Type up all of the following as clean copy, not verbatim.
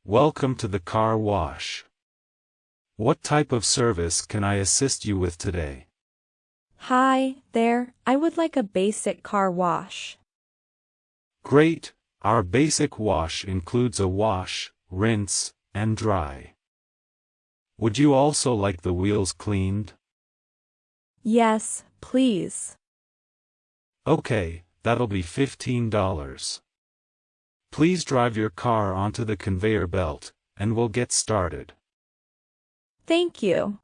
Welcome to the car wash. What type of service can I assist you with today? Hi there, I would like a basic car wash. Great, our basic wash includes a wash, rinse, and dry. Would you also like the wheels cleaned? Yes, please. Okay, that'll be $15. Please drive your car onto the conveyor belt, and we'll get started. Thank you.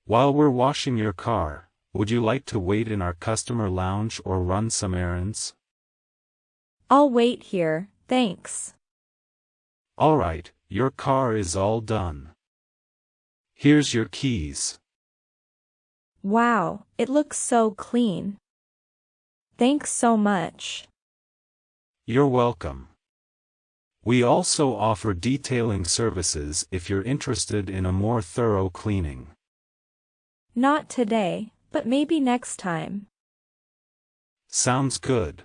While we're washing your car, would you like to wait in our customer lounge or run some errands? I'll wait here, thanks. Alright, your car is all done. Here's your keys. Wow, it looks so clean. Thanks so much. You're welcome. We also offer detailing services if you're interested in a more thorough cleaning. Not today, but maybe next time. Sounds good.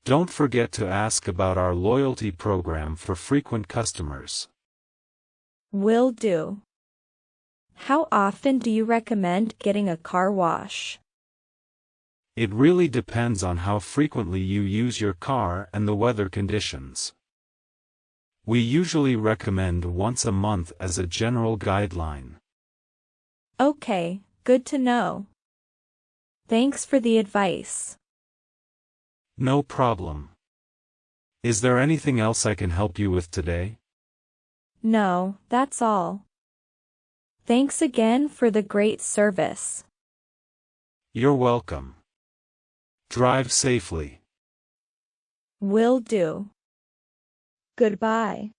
Don't forget to ask about our loyalty program for frequent customers. Will do. How often do you recommend getting a car wash? It really depends on how frequently you use your car and the weather conditions. We usually recommend once a month as a general guideline. Okay, good to know. Thanks for the advice. No problem. Is there anything else I can help you with today? No, that's all. Thanks again for the great service. You're welcome. Drive safely. Will do. Goodbye.